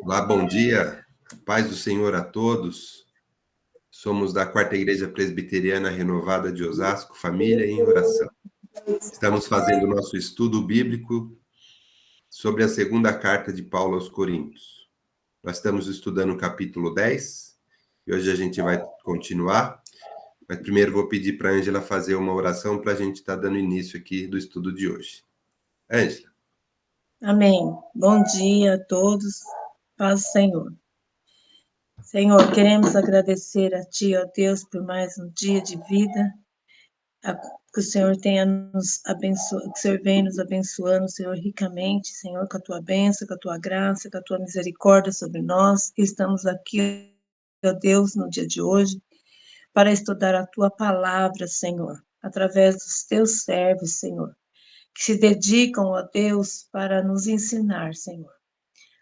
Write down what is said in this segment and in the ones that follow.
Olá, bom dia. Paz do Senhor a todos. Somos da Quarta Igreja Presbiteriana Renovada de Osasco, Família em Oração. Estamos fazendo o nosso estudo bíblico sobre a segunda carta de Paulo aos Coríntios. Nós estamos estudando o capítulo 10 e hoje a gente vai continuar. Mas primeiro vou pedir para a Ângela fazer uma oração para a gente estar dando início aqui do estudo de hoje. Ângela. Amém. Bom dia a todos. Paz do Senhor. Senhor, queremos agradecer a Ti, ó Deus, por mais um dia de vida, que o Senhor tenha nos abençoado, que o Senhor venha nos abençoando, Senhor, ricamente, Senhor, com a Tua bênção, com a Tua graça, com a Tua misericórdia sobre nós, que estamos aqui, ó Deus, no dia de hoje, para estudar a Tua palavra, Senhor, através dos Teus servos, Senhor, que se dedicam, ó Deus, para nos ensinar, Senhor.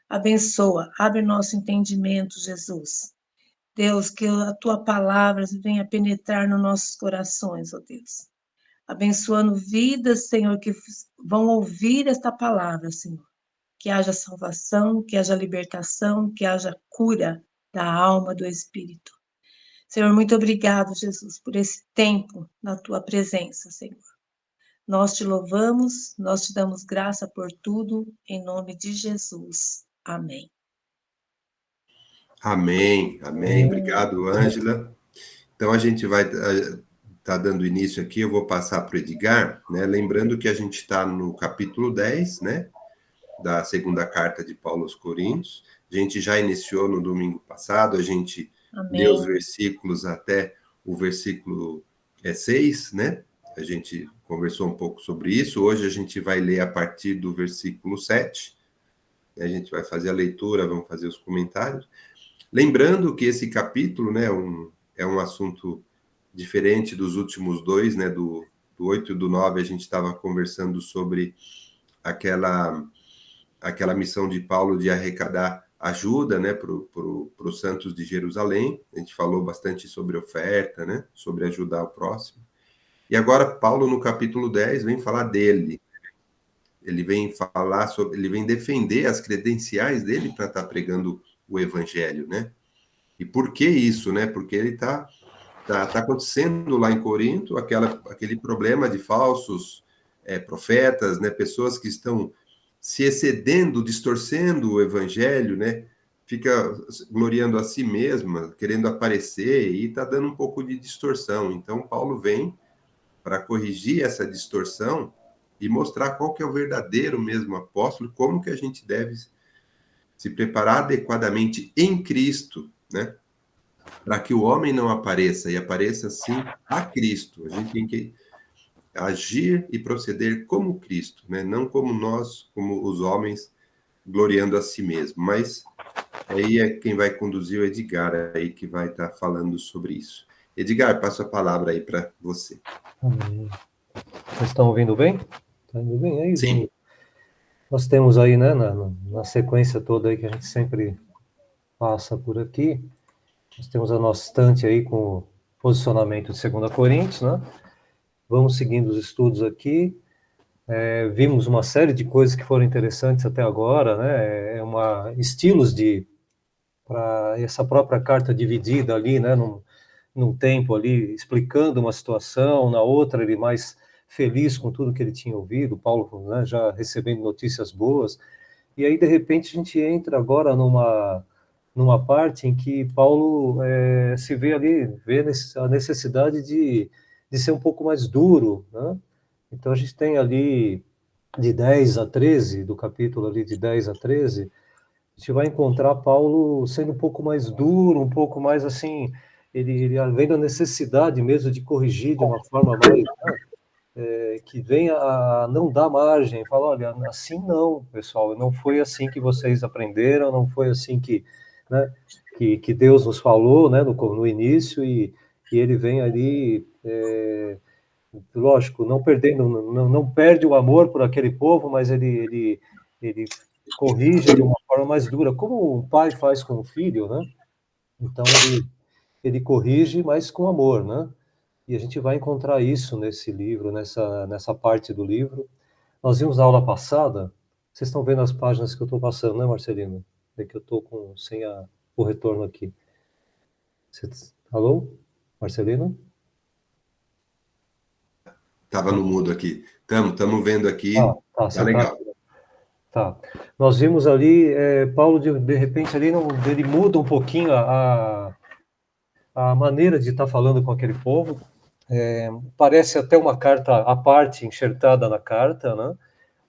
Abençoa, abre nosso entendimento, Jesus. Deus, que a Tua palavra venha penetrar nos nossos corações, ó Deus. Abençoando vidas, Senhor, que vão ouvir esta palavra, Senhor. Que haja salvação, que haja libertação, que haja cura da alma, do espírito. Senhor, muito obrigado, Jesus, por esse tempo na Tua presença, Senhor. Nós te louvamos, nós te damos graça por tudo, em nome de Jesus. Amém. Amém, amém. Obrigado, Ângela. Então, a gente vai estar dando início aqui, eu vou passar para o Edgar, né? Lembrando que a gente está no capítulo 10, né? Da segunda carta de Paulo aos Coríntios. A gente já iniciou no domingo passado, a gente leu os versículos até o versículo 6, né? A gente conversou um pouco sobre isso. Hoje a gente vai ler a partir do versículo 7. A gente vai fazer a leitura, vamos fazer os comentários. Lembrando que esse capítulo, né, é um assunto diferente dos últimos dois, né, do 8 e do 9, a gente estava conversando sobre aquela missão de Paulo de arrecadar ajuda, né, para os santos de Jerusalém. A gente falou bastante sobre oferta, né, sobre ajudar o próximo. E agora Paulo, no capítulo 10, vem falar dele. Ele vem falar sobre, ele vem defender as credenciais dele para estar pregando o evangelho, né? E por que isso, né? Porque ele tá acontecendo lá em Corinto aquele problema de falsos profetas, né? Pessoas que estão se excedendo, distorcendo o evangelho, né? Fica gloriando a si mesma, querendo aparecer e está dando um pouco de distorção. Então, Paulo vem para corrigir essa distorção e mostrar qual que é o verdadeiro mesmo apóstolo, como que a gente deve se preparar adequadamente em Cristo, né? Para que o homem não apareça, e apareça sim a Cristo. A gente tem que agir e proceder como Cristo, né? Não como nós, como os homens, gloriando a si mesmo. Mas aí é quem vai conduzir o Edgar aí que vai estar falando sobre isso. Edgar, passo a palavra aí para você. Amém. Vocês estão ouvindo bem? Está ouvindo bem aí? Sim. Nós temos aí, né, na sequência toda aí que a gente sempre passa por aqui, nós temos a nossa estante aí com o posicionamento de 2 Coríntios, né? Vamos seguindo os estudos aqui. Vimos uma série de coisas que foram interessantes até agora, né? Estilos para essa própria carta dividida ali, né? Num tempo ali, explicando uma situação, na outra ele mais feliz com tudo que ele tinha ouvido, Paulo, né, já recebendo notícias boas, e aí de repente a gente entra agora numa parte em que Paulo se vê ali, vê a necessidade de ser um pouco mais duro, né? Então a gente tem ali de 10 a 13, do capítulo ali de 10 a 13, a gente vai encontrar Paulo sendo um pouco mais duro, um pouco mais assim, ele vendo a necessidade mesmo de corrigir de uma forma mais, né, que venha a não dar margem, fala, olha, assim não, pessoal, não foi assim que vocês aprenderam, não foi assim que, né, que Deus nos falou, né, no início, e ele vem ali, lógico, não perde o amor por aquele povo, mas ele corrige de uma forma mais dura, como um pai faz com o filho, né? Então ele corrige, mas com amor, né? E a gente vai encontrar isso nesse livro, nessa parte do livro. Nós vimos na aula passada Vocês estão vendo as páginas que eu estou passando, né, Marcelino? É que eu estou sem o retorno aqui. Alô? Marcelino? Estava no mudo aqui. Estamos vendo aqui. Tá, Tá você legal. Tá. Nós vimos ali, Paulo, de repente, ali, ele muda um pouquinho a maneira de estar falando com aquele povo. Parece até uma carta à parte, enxertada na carta, né?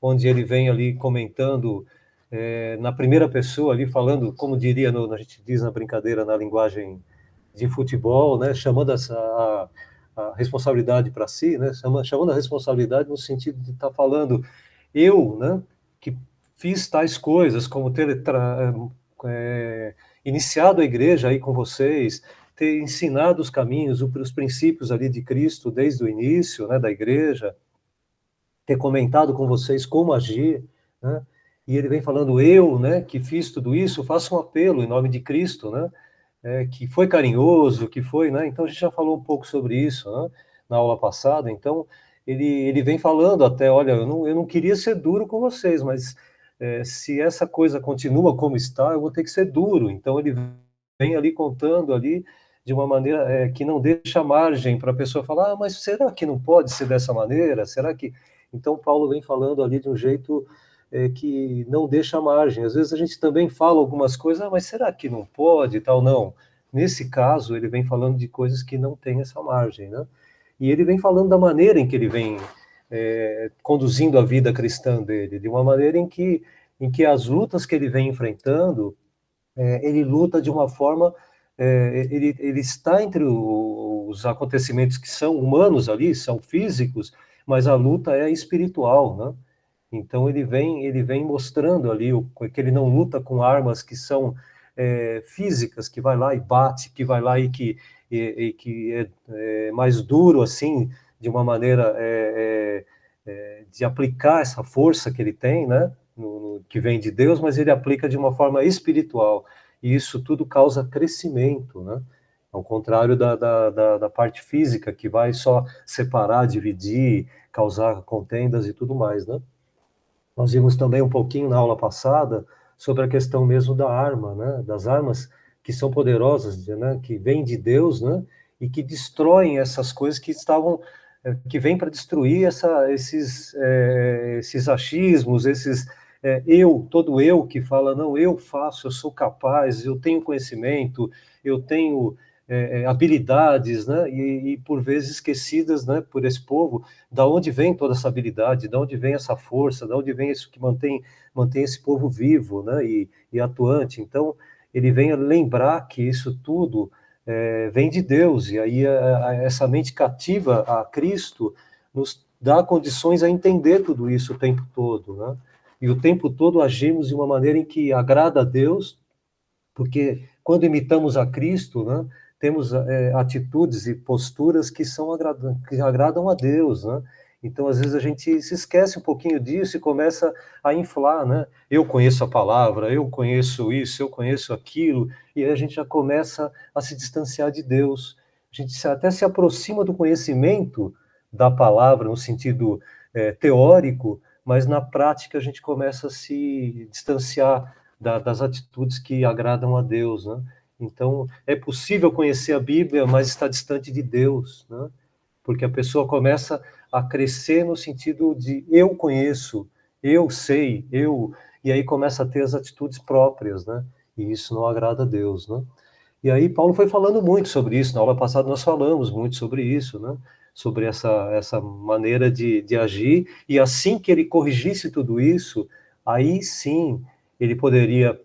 Onde ele vem ali comentando na primeira pessoa, ali falando, como diria, a gente diz na brincadeira, na linguagem de futebol, né? Chamando a responsabilidade para si, né? Chamando a responsabilidade no sentido de estar falando, eu, né? Que fiz tais coisas, como ter iniciado a igreja aí com vocês, ter ensinado os caminhos, os princípios ali de Cristo desde o início, né, da igreja, ter comentado com vocês como agir, né? E ele vem falando, eu, né, que fiz tudo isso, faço um apelo em nome de Cristo, né, que foi carinhoso, que foi, né, então a gente já falou um pouco sobre isso, né, na aula passada, então ele vem falando até, olha, eu não queria ser duro com vocês, mas se essa coisa continua como está, eu vou ter que ser duro, então ele vem ali contando ali de uma maneira que não deixa margem para a pessoa falar, mas será que não pode ser dessa maneira? Será que... Então, Paulo vem falando ali de um jeito que não deixa margem. Às vezes a gente também fala algumas coisas, mas será que não pode e tal? Não. Nesse caso, ele vem falando de coisas que não têm essa margem, né? E ele vem falando da maneira em que ele vem conduzindo a vida cristã dele, de uma maneira em que as lutas que ele vem enfrentando, ele luta de uma forma... ele está entre os acontecimentos que são humanos ali, são físicos, mas a luta é espiritual, né? Então ele vem mostrando ali que ele não luta com armas que são físicas, que vai lá e bate, que vai lá que é mais duro assim, de uma maneira de aplicar essa força que ele tem, né? Que vem de Deus, mas ele aplica de uma forma espiritual. E isso tudo causa crescimento, né? Ao contrário da parte física, que vai só separar, dividir, causar contendas e tudo mais, né? Nós vimos também um pouquinho na aula passada sobre a questão mesmo da arma, né? Das armas que são poderosas, né? Que vêm de Deus, né? E que destroem essas coisas que estavam, que vêm para destruir esses achismos, todo eu que fala, não, eu faço, eu sou capaz, eu tenho conhecimento, eu tenho habilidades, né? E por vezes esquecidas, né? Por esse povo, da onde vem toda essa habilidade, da onde vem essa força, da onde vem isso que mantém esse povo vivo, né? E atuante. Então, ele vem lembrar que isso tudo vem de Deus, e aí essa mente cativa a Cristo nos dá condições a entender tudo isso o tempo todo, né? E o tempo todo agimos de uma maneira em que agrada a Deus, porque quando imitamos a Cristo, né, temos atitudes e posturas que que agradam a Deus, né? Então, às vezes, a gente se esquece um pouquinho disso e começa a inflar, né? Eu conheço a palavra, eu conheço isso, eu conheço aquilo, e aí a gente já começa a se distanciar de Deus. A gente até se aproxima do conhecimento da palavra, no sentido teórico, mas na prática a gente começa a se distanciar das atitudes que agradam a Deus, né? Então, é possível conhecer a Bíblia, mas está distante de Deus, né? Porque a pessoa começa a crescer no sentido de eu conheço, eu sei, e aí começa a ter as atitudes próprias, né? E isso não agrada a Deus, né? E aí Paulo foi falando muito sobre isso, na aula passada nós falamos muito sobre isso, né? Sobre essa maneira de agir, e assim que ele corrigisse tudo isso, aí sim ele poderia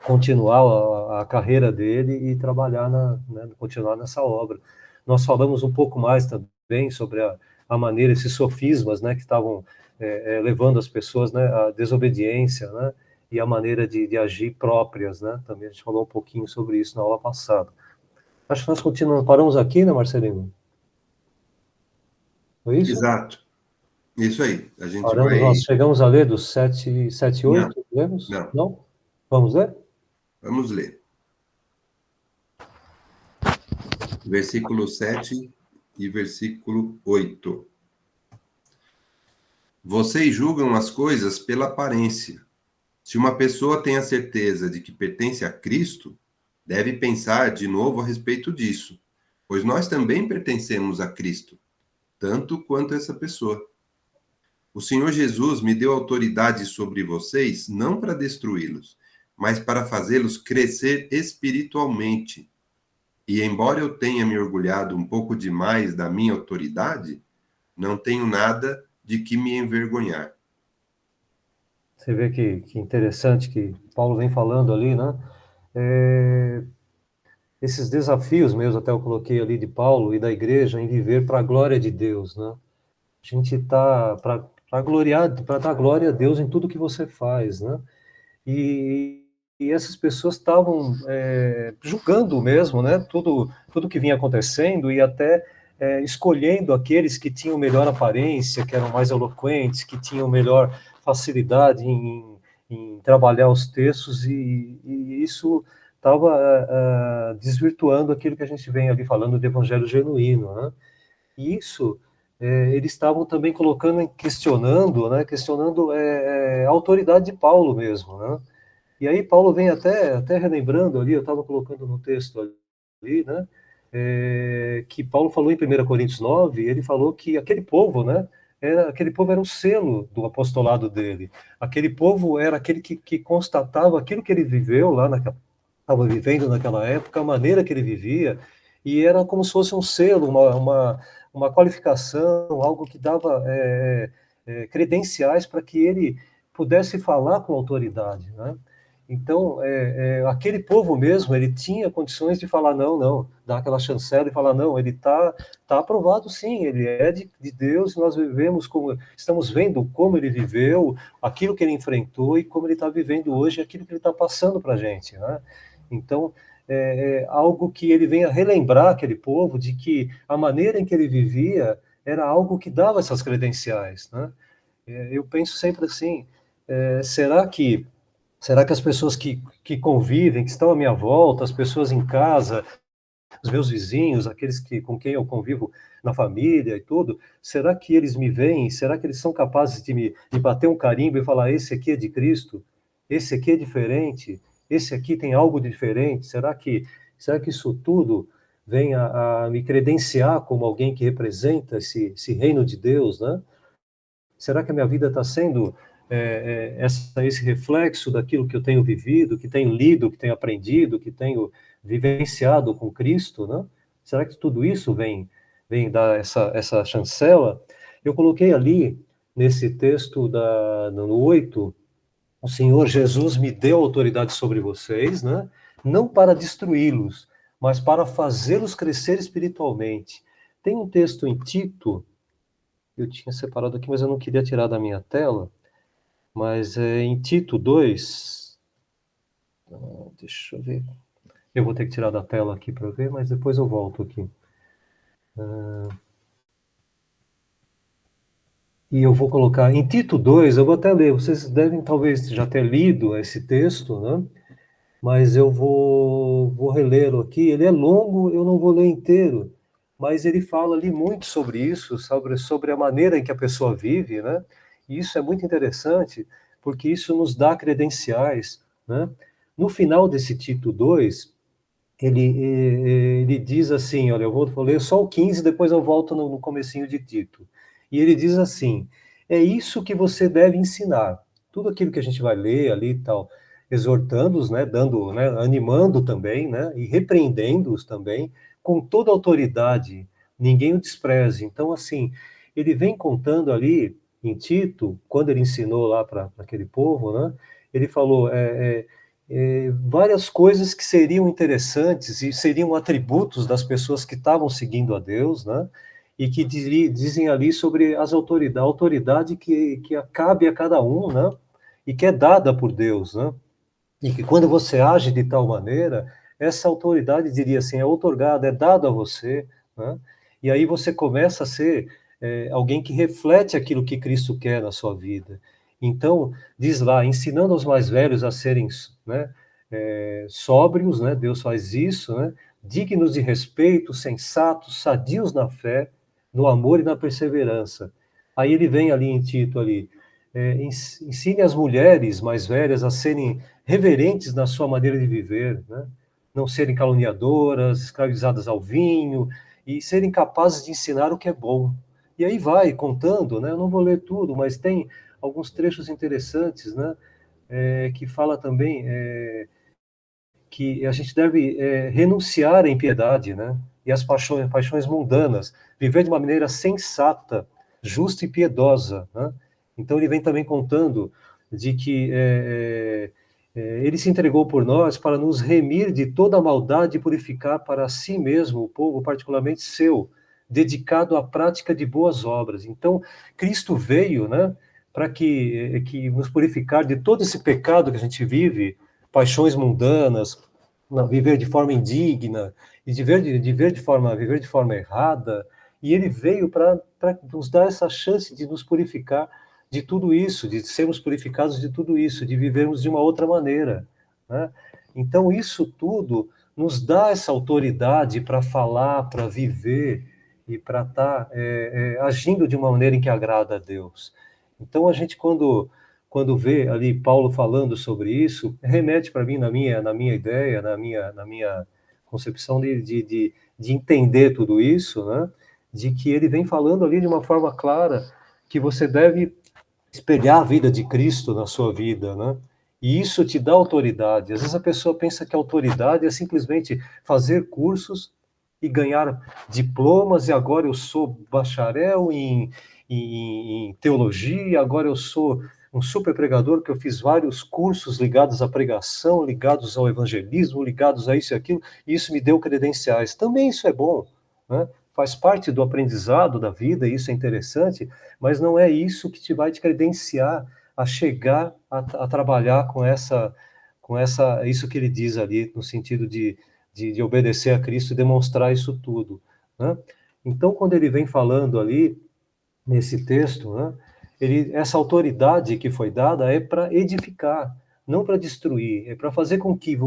continuar a carreira dele e trabalhar, né, continuar nessa obra. Nós falamos um pouco mais também sobre a maneira, esses sofismas, né, que estavam levando as pessoas, né, à desobediência, né, e a maneira de agir próprias, né, também a gente falou um pouquinho sobre isso na aula passada. Acho que nós continuamos, paramos aqui, né, Marcelino? Foi isso? Exato. Isso aí. A gente Paramos, vai... nós chegamos a ler dos 7 e 8, lemos? Não. Não? Vamos ler? Vamos ler. Versículo 7 e versículo 8. Vocês julgam as coisas pela aparência. Se uma pessoa tem a certeza de que pertence a Cristo, deve pensar de novo a respeito disso, pois nós também pertencemos a Cristo, tanto quanto essa pessoa. O Senhor Jesus me deu autoridade sobre vocês, não para destruí-los, mas para fazê-los crescer espiritualmente. E embora eu tenha me orgulhado um pouco demais da minha autoridade, não tenho nada de que me envergonhar. Você vê que interessante que Paulo vem falando ali, né? Esses desafios mesmo, até eu coloquei ali de Paulo e da igreja, em viver para a glória de Deus, né? A gente está para gloriar, para dar glória a Deus em tudo que você faz, né? E essas pessoas estavam julgando mesmo, né? Tudo que vinha acontecendo e até escolhendo aqueles que tinham melhor aparência, que eram mais eloquentes, que tinham melhor facilidade em trabalhar os textos, e isso estava desvirtuando aquilo que a gente vem ali falando do evangelho genuíno, né? E isso eles estavam também colocando, questionando, né? Questionando a autoridade de Paulo mesmo, né? E aí Paulo vem até relembrando ali, eu estava colocando no texto ali, né? Que Paulo falou em 1 Coríntios 9, ele falou que aquele povo, né? Aquele povo era o selo do apostolado dele. Aquele povo era aquele que constatava aquilo que ele viveu lá estava vivendo naquela época, a maneira que ele vivia, e era como se fosse um selo, uma qualificação, algo que dava credenciais para que ele pudesse falar com autoridade, né? Então, aquele povo mesmo, ele tinha condições de falar não, dar aquela chancela e falar não, ele tá aprovado sim, ele é de Deus, nós vivemos como, estamos vendo como ele viveu, aquilo que ele enfrentou e como ele está vivendo hoje, aquilo que ele está passando para a gente, né? Então, algo que ele venha relembrar aquele povo de que a maneira em que ele vivia era algo que dava essas credenciais, né? Eu penso sempre assim, será que as pessoas que convivem, que estão à minha volta, as pessoas em casa, os meus vizinhos, aqueles com quem eu convivo na família e tudo, será que eles me veem? Será que eles são capazes de bater um carimbo e falar, esse aqui é de Cristo? Esse aqui é diferente? Esse aqui tem algo de diferente? Será que isso tudo vem a me credenciar como alguém que representa esse reino de Deus, né? Será que a minha vida está sendo esse reflexo daquilo que eu tenho vivido, que tenho lido, que tenho aprendido, que tenho vivenciado com Cristo, né? Será que tudo isso vem dar essa chancela? Eu coloquei ali, nesse texto no 8, o Senhor Jesus me deu autoridade sobre vocês, né? Não para destruí-los, mas para fazê-los crescer espiritualmente. Tem um texto em Tito, eu tinha separado aqui, mas eu não queria tirar da minha tela, mas em Tito 2, deixa eu ver, eu vou ter que tirar da tela aqui para ver, mas depois eu volto aqui. E eu vou colocar, em Tito 2, eu vou até ler, vocês devem talvez já ter lido esse texto, né? Mas eu vou relê-lo aqui, ele é longo, eu não vou ler inteiro, mas ele fala ali muito sobre isso, sobre a maneira em que a pessoa vive, né? E isso é muito interessante, porque isso nos dá credenciais, né? No final desse Tito 2, ele diz assim, olha, eu vou ler só o 15, depois eu volto no comecinho de Tito. E ele diz assim, é isso que você deve ensinar. Tudo aquilo que a gente vai ler ali e tal, exortando-os, né, dando, né, animando também, né, e repreendendo-os também, com toda autoridade, ninguém o despreze. Então, assim, ele vem contando ali em Tito, quando ele ensinou lá para aquele povo, né, ele falou, várias coisas que seriam interessantes e seriam atributos das pessoas que estavam seguindo a Deus, né? E que dizem ali sobre a autoridade que cabe a cada um, né? E que é dada por Deus, né? E que quando você age de tal maneira, essa autoridade, diria assim, é outorgada, é dada a você, né? E aí você começa a ser alguém que reflete aquilo que Cristo quer na sua vida. Então, diz lá, ensinando aos mais velhos a serem, né, sóbrios, né? Deus faz isso, né? Dignos de respeito, sensatos, sadios na fé, no amor e na perseverança. Aí ele vem ali em Tito, ali, ensine as mulheres mais velhas a serem reverentes na sua maneira de viver, né? Não serem caluniadoras, escravizadas ao vinho, e serem capazes de ensinar o que é bom. E aí vai contando, né? Eu não vou ler tudo, mas tem alguns trechos interessantes, né? Que fala também que a gente deve renunciar à impiedade, né? E às paixões mundanas, viver de uma maneira sensata, justa e piedosa, né? Então ele vem também contando de que ele se entregou por nós para nos remir de toda a maldade e purificar para si mesmo o povo particularmente seu, dedicado à prática de boas obras. Então Cristo veio, né, para que nos purificar de todo esse pecado que a gente vive, paixões mundanas, viver de forma indigna e viver de forma errada. E ele veio para nos dar essa chance de nos purificar de tudo isso, de sermos purificados de tudo isso, de vivermos de uma outra maneira, né? Então isso tudo nos dá essa autoridade para falar, para viver e para estar agindo de uma maneira em que agrada a Deus. Então a gente quando vê ali Paulo falando sobre isso, remete para mim, na minha ideia, na minha concepção de entender tudo isso, né? De que ele vem falando ali de uma forma clara que você deve espelhar a vida de Cristo na sua vida, né? E isso te dá autoridade. Às vezes a pessoa pensa que a autoridade é simplesmente fazer cursos e ganhar diplomas, e agora eu sou bacharel em teologia, agora eu sou um super pregador, que eu fiz vários cursos ligados à pregação, ligados ao evangelismo, ligados a isso e aquilo, e isso me deu credenciais. Também isso é bom, né? Faz parte do aprendizado da vida, isso é interessante, mas não é isso que vai te credenciar a chegar a trabalhar isso que ele diz ali, no sentido de obedecer a Cristo e demonstrar isso tudo, né? Então, quando ele vem falando ali, nesse texto, né, essa autoridade que foi dada é para edificar, não para destruir, é para fazer com que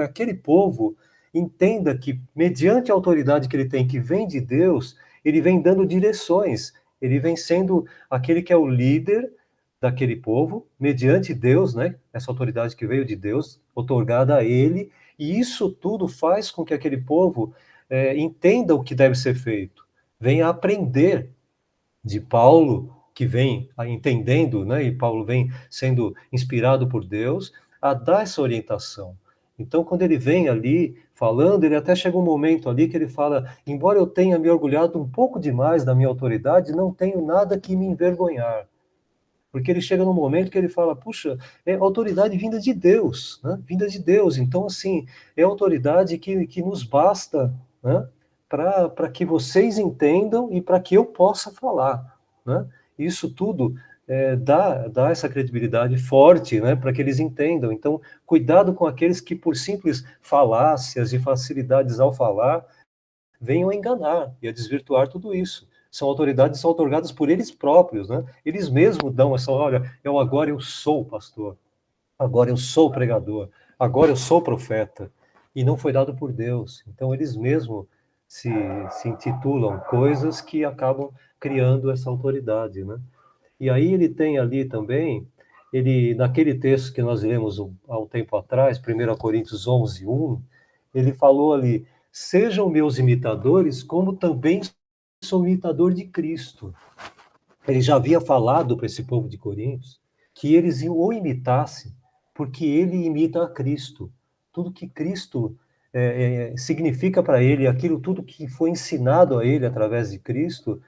aquele povo entenda que, mediante a autoridade que ele tem, que vem de Deus, ele vem dando direções, ele vem sendo aquele que é o líder daquele povo, mediante Deus, né, essa autoridade que veio de Deus, otorgada a ele, e isso tudo faz com que aquele povo entenda o que deve ser feito, venha aprender de Paulo, que vem entendendo, né, e Paulo vem sendo inspirado por Deus a dar essa orientação. Então, quando ele vem ali falando, ele até chega um momento ali que ele fala: embora eu tenha me orgulhado um pouco demais da minha autoridade, não tenho nada que me envergonhar. Porque ele chega num momento que ele fala: puxa, é autoridade vinda de Deus, né? Vinda de Deus. Então, assim, é autoridade que nos basta, né? Para que vocês entendam e para que eu possa falar, né? Isso tudo dá essa credibilidade forte, né? Para que eles entendam. Então, cuidado com aqueles que, por simples falácias e facilidades ao falar, venham a enganar e a desvirtuar tudo isso. São autoridades são otorgadas por eles próprios, né? Eles mesmos dão essa: olha, agora eu sou pastor, agora eu sou pregador, agora eu sou profeta, e não foi dado por Deus. Então eles mesmos se intitulam coisas que acabam criando essa autoridade, né? E aí ele tem ali também, naquele texto que nós lemos há um tempo atrás, 1 Coríntios 11:1, ele falou ali: sejam meus imitadores, como também sou imitador de Cristo. Ele já havia falado para esse povo de Coríntios que eles o imitassem, porque ele imita a Cristo. Tudo que Cristo significa para ele, aquilo tudo que foi ensinado a ele através de Cristo,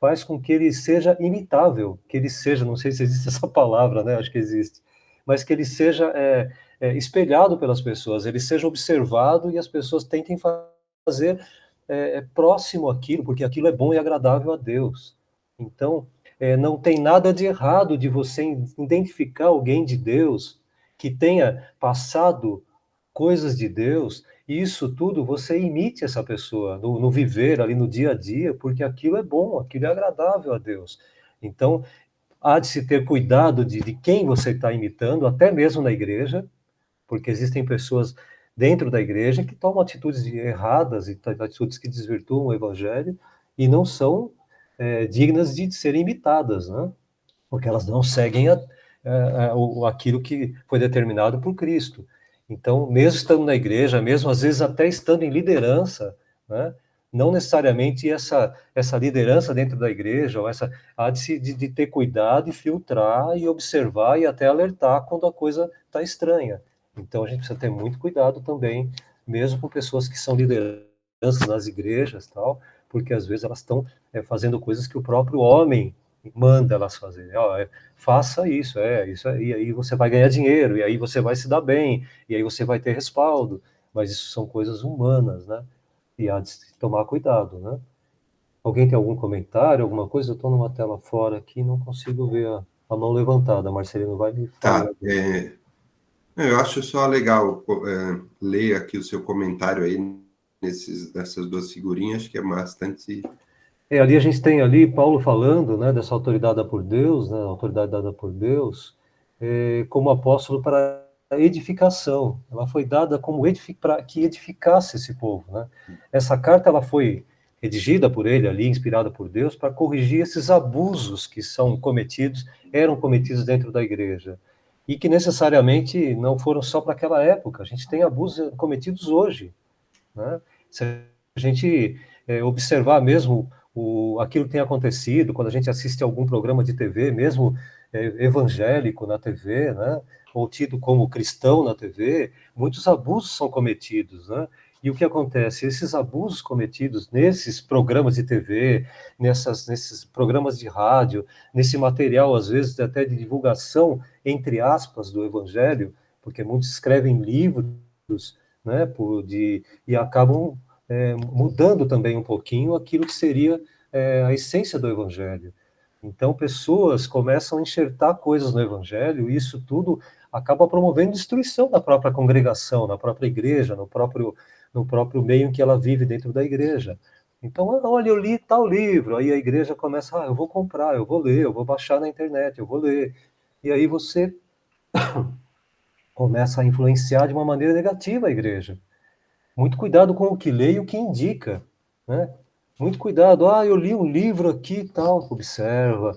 faz com que ele seja imitável, que ele seja, não sei se existe essa palavra, né? Acho que existe, mas que ele seja espelhado pelas pessoas, ele seja observado e as pessoas tentem fazer próximo aquilo, porque aquilo é bom e agradável a Deus. Então, não tem nada de errado de você identificar alguém de Deus que tenha passado coisas de Deus, e isso tudo você imite essa pessoa no viver, ali no dia a dia, porque aquilo é bom, aquilo é agradável a Deus. Então, há de se ter cuidado de quem você está imitando, até mesmo na igreja, porque existem pessoas dentro da igreja que tomam atitudes erradas e atitudes que desvirtuam o evangelho e não são dignas de serem imitadas, né? Porque elas não seguem aquilo que foi determinado por Cristo. Então, mesmo estando na igreja, mesmo às vezes até estando em liderança, né, não necessariamente essa liderança dentro da igreja, ou há de ter cuidado e filtrar e observar e até alertar quando a coisa está estranha. Então, a gente precisa ter muito cuidado também, mesmo com pessoas que são lideranças nas igrejas, tal, porque às vezes elas estão fazendo coisas que o próprio homem manda elas fazerem. Faça isso, e aí você vai ganhar dinheiro, e aí você vai se dar bem, e aí você vai ter respaldo, mas isso são coisas humanas, né? E há de tomar cuidado, né? Alguém tem algum comentário, alguma coisa? Eu estou numa tela fora aqui, não consigo ver a mão levantada. Marcelino, vai me falar. Tá. Eu acho só legal ler aqui o seu comentário aí nessas duas figurinhas, que é bastante... Ali a gente tem ali Paulo falando, né, dessa autoridade dada por Deus, né, autoridade dada por Deus, como apóstolo para a edificação. Ela foi dada como para que edificasse esse povo, né? Essa carta ela foi redigida por ele ali, inspirada por Deus, para corrigir esses abusos que eram cometidos dentro da igreja. E que necessariamente não foram só para aquela época. A gente tem abusos cometidos hoje, né? Se a gente observar mesmo aquilo que tem acontecido, quando a gente assiste a algum programa de TV, mesmo evangélico na TV, né, ou tido como cristão na TV, muitos abusos são cometidos, né? E o que acontece? Esses abusos cometidos nesses programas de TV, nesses programas de rádio, nesse material, às vezes, até de divulgação, entre aspas, do evangelho, porque muitos escrevem livros, né, e acabam mudando também um pouquinho aquilo que seria a essência do Evangelho. Então, pessoas começam a enxertar coisas no Evangelho, e isso tudo acaba promovendo destruição da própria congregação, na própria igreja, no próprio meio em que ela vive dentro da igreja. Então, olha, eu li tal livro, aí a igreja começa, eu vou comprar, eu vou ler, eu vou baixar na internet, eu vou ler. E aí você começa a influenciar de uma maneira negativa a igreja. Muito cuidado com o que lê e o que indica, né? Muito cuidado. Eu li um livro aqui e tal. Observa.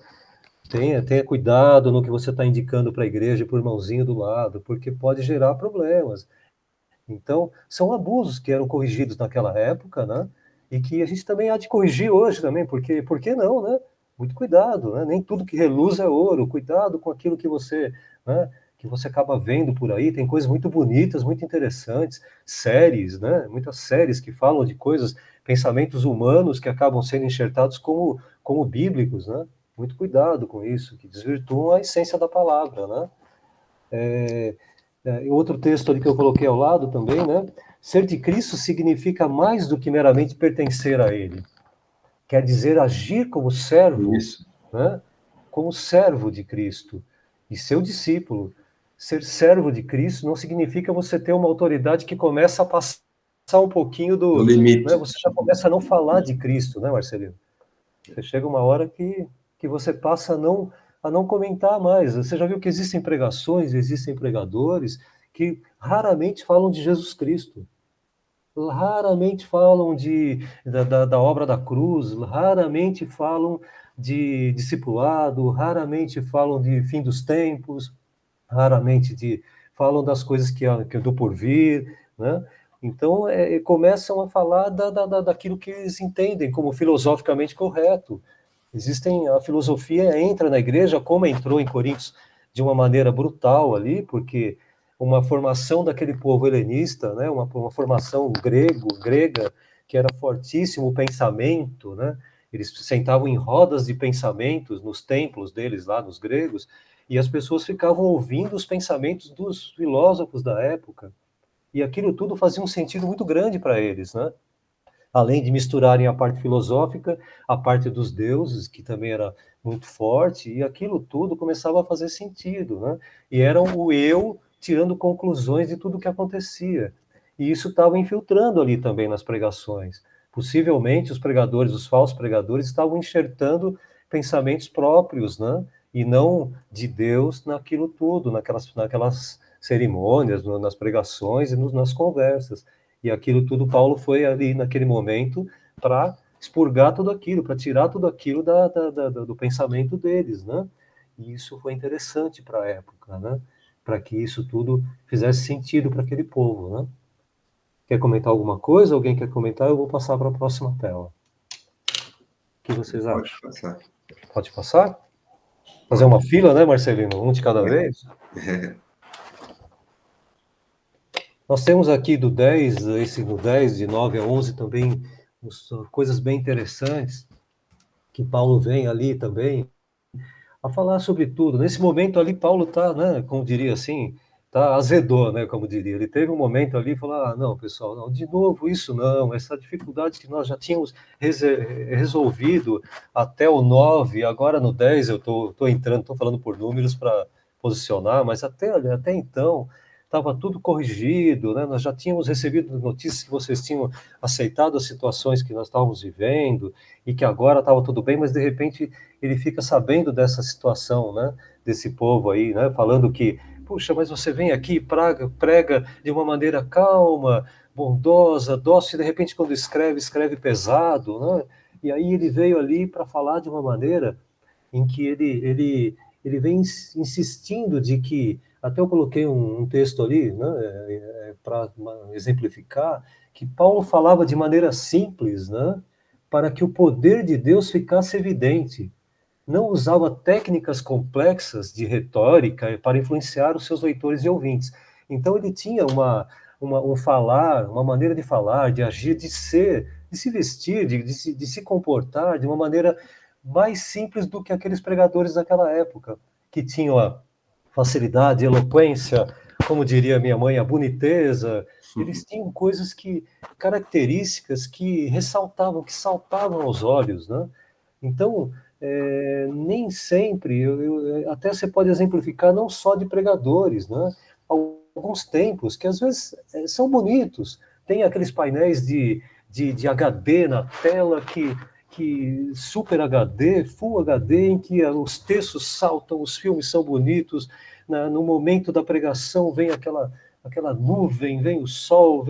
Tenha cuidado no que você está indicando para a igreja e para o irmãozinho do lado, porque pode gerar problemas. Então, são abusos que eram corrigidos naquela época, né? E que a gente também há de corrigir hoje também, porque por que não, né? Muito cuidado, né? Nem tudo que reluz é ouro. Cuidado com aquilo que você, né, que você acaba vendo por aí. Tem coisas muito bonitas, muito interessantes, séries, né? Muitas séries que falam de coisas, pensamentos humanos que acabam sendo enxertados como bíblicos, né? Muito cuidado com isso, que desvirtuam a essência da palavra, né? Outro texto ali que eu coloquei ao lado também, né? Ser de Cristo significa mais do que meramente pertencer a Ele. Quer dizer, agir como servo, né? Como servo de Cristo e seu discípulo. Ser servo de Cristo não significa você ter uma autoridade que começa a passar um pouquinho do limite. Né? Você já começa a não falar de Cristo, né, Marcelino? Você chega uma hora que você passa a não comentar mais. Você já viu que existem pregações, existem pregadores que raramente falam de Jesus Cristo, raramente falam da obra da cruz, raramente falam de discipulado, raramente falam de fim dos tempos, raramente falam das coisas que do porvir, né? Então, começam a falar daquilo que eles entendem como filosoficamente correto. A filosofia entra na igreja, como entrou em Coríntios, de uma maneira brutal ali, porque uma formação daquele povo helenista, né, uma formação grega, que era fortíssimo o pensamento, né? Eles sentavam em rodas de pensamentos nos templos deles lá, nos gregos, e as pessoas ficavam ouvindo os pensamentos dos filósofos da época, e aquilo tudo fazia um sentido muito grande para eles, né? Além de misturarem a parte filosófica, a parte dos deuses, que também era muito forte, e aquilo tudo começava a fazer sentido, né? E era o eu tirando conclusões de tudo o que acontecia. E isso estava infiltrando ali também nas pregações. Possivelmente os falsos pregadores, estavam enxertando pensamentos próprios, né? E não de Deus naquilo tudo, naquelas cerimônias, nas pregações e nas conversas. E aquilo tudo Paulo foi ali naquele momento para expurgar tudo aquilo, para tirar tudo aquilo do pensamento deles, né? E isso foi interessante para a época, né? Para que isso tudo fizesse sentido para aquele povo, né? Quer comentar alguma coisa? Alguém quer comentar? Eu vou passar para a próxima tela. O que vocês acham? Pode passar. Pode passar? Fazer uma fila, né, Marcelino? Um de cada vez? Nós temos aqui do 10, no 10, de 9 a 11 também, coisas bem interessantes, que Paulo vem ali também, a falar sobre tudo. Nesse momento ali, Paulo está, né, como diria assim, tá azedou, né, como diria. Ele teve um momento ali e falou, não, pessoal, não, de novo isso não, essa dificuldade que nós já tínhamos resolvido até o 9, agora no 10 eu estou entrando, estou falando por números para posicionar, mas até então estava tudo corrigido, né? Nós já tínhamos recebido notícias que vocês tinham aceitado as situações que nós estávamos vivendo e que agora estava tudo bem, mas de repente ele fica sabendo dessa situação, né? Desse povo aí, né? Falando que, puxa, mas você vem aqui e prega de uma maneira calma, bondosa, dócil, e de repente quando escreve pesado, né? E aí ele veio ali para falar de uma maneira em que ele vem insistindo de que, até eu coloquei um texto ali, né, para exemplificar, que Paulo falava de maneira simples, né, para que o poder de Deus ficasse evidente. Não usava técnicas complexas de retórica para influenciar os seus leitores e ouvintes. Então ele tinha um falar, uma maneira de falar, de agir, de ser, de se vestir, de se comportar de uma maneira mais simples do que aqueles pregadores daquela época, que tinham a facilidade, eloquência, como diria minha mãe, a boniteza. Eles tinham coisas características que ressaltavam, que saltavam aos olhos, né? Então, nem sempre, até você pode exemplificar não só de pregadores, né? Alguns templos que às vezes são bonitos, tem aqueles painéis de HD na tela que Super HD, Full HD, em que os textos saltam, os filmes são bonitos, no momento da pregação vem aquela nuvem, vem o sol,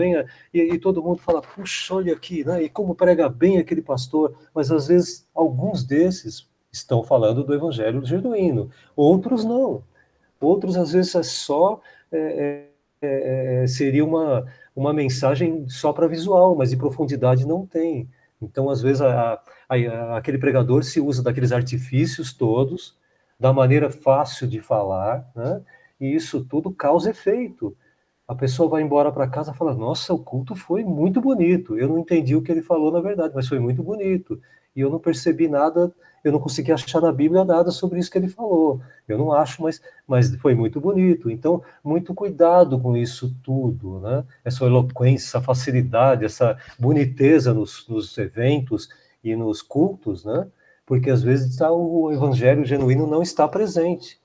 e todo mundo fala, puxa, olha aqui, né? E como prega bem aquele pastor, mas às vezes alguns desses estão falando do evangelho genuíno, outros não. Outros, às vezes, seria uma mensagem só para visual, mas de profundidade não tem. Então, às vezes, aquele pregador se usa daqueles artifícios todos, da maneira fácil de falar, né? E isso tudo causa efeito. A pessoa vai embora para casa e fala, nossa, o culto foi muito bonito. Eu não entendi o que ele falou, na verdade, mas foi muito bonito. E eu não percebi nada, eu não consegui achar na Bíblia nada sobre isso que ele falou. Eu não acho, mas foi muito bonito. Então, muito cuidado com isso tudo, né? Essa eloquência, essa facilidade, essa boniteza nos eventos e nos cultos, né? Porque às vezes o evangelho genuíno não está presente.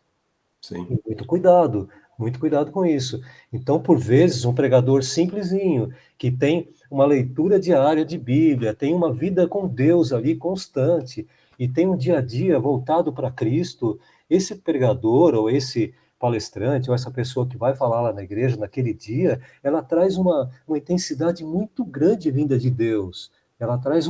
Sim. Muito cuidado com isso. Então, por vezes, um pregador simplesinho, que tem uma leitura diária de Bíblia, tem uma vida com Deus ali constante, e tem um dia a dia voltado para Cristo, esse pregador, ou esse palestrante, ou essa pessoa que vai falar lá na igreja naquele dia, ela traz uma intensidade muito grande vinda de Deus. Ela traz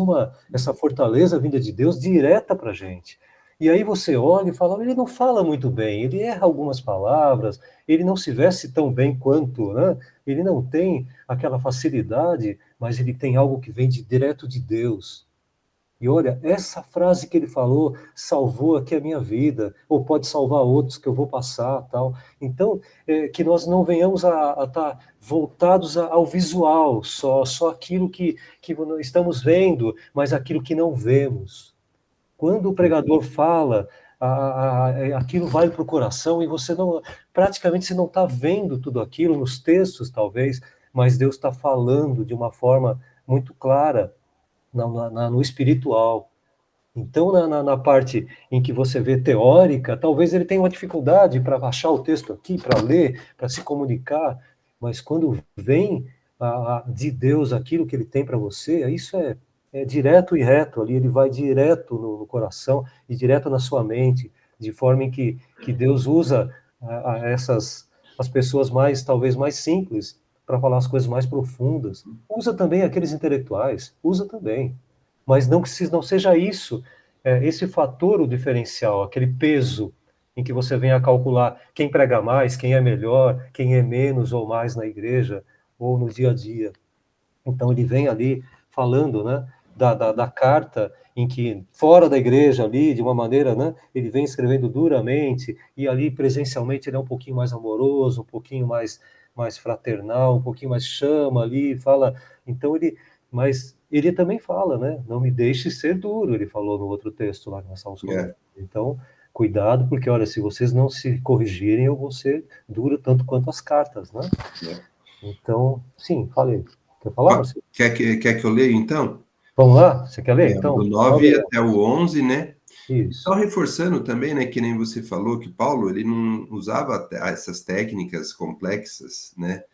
essa fortaleza vinda de Deus direta para a gente. E aí você olha e fala, ele não fala muito bem, ele erra algumas palavras, ele não se veste tão bem quanto, né? Ele não tem aquela facilidade, mas ele tem algo que vem direto de Deus. E olha, essa frase que ele falou salvou aqui a minha vida, ou pode salvar outros que eu vou passar, tal. Então, que nós não venhamos a estar voltados ao visual, só aquilo que estamos vendo, mas aquilo que não vemos. Quando o pregador fala, aquilo vai para o coração e praticamente você não está vendo tudo aquilo nos textos, talvez, mas Deus está falando de uma forma muito clara no espiritual. Então, na parte em que você vê teórica, talvez ele tenha uma dificuldade para achar o texto aqui, para ler, para se comunicar, mas quando vem de Deus aquilo que ele tem para você, isso é direto e reto ali, ele vai direto no coração e direto na sua mente, de forma em que Deus usa as pessoas talvez mais simples, para falar as coisas mais profundas. Usa também aqueles intelectuais, usa também. mas não que não seja isso, esse fator o diferencial, aquele peso em que você vem a calcular quem prega mais, quem é melhor, quem é menos ou mais na igreja ou no dia a dia. Então ele vem ali falando, né, da carta em que, fora da igreja ali, de uma maneira, né, ele vem escrevendo duramente, e ali presencialmente ele é um pouquinho mais amoroso, um pouquinho mais fraternal, um pouquinho mais chama ali, fala, então mas ele também fala, né, não me deixe ser duro, ele falou no outro texto lá que nós estávamos comentando. Então, cuidado, porque, olha, se vocês não se corrigirem, eu vou ser duro tanto quanto as cartas, né? Então, sim, falei. Quer falar, Marcelo? Quer que eu leia, então? Vamos lá? Você quer ler, então? Do 9 até o 11, né? Isso. Só reforçando também, né, que nem você falou, que Paulo, ele não usava essas técnicas complexas, né,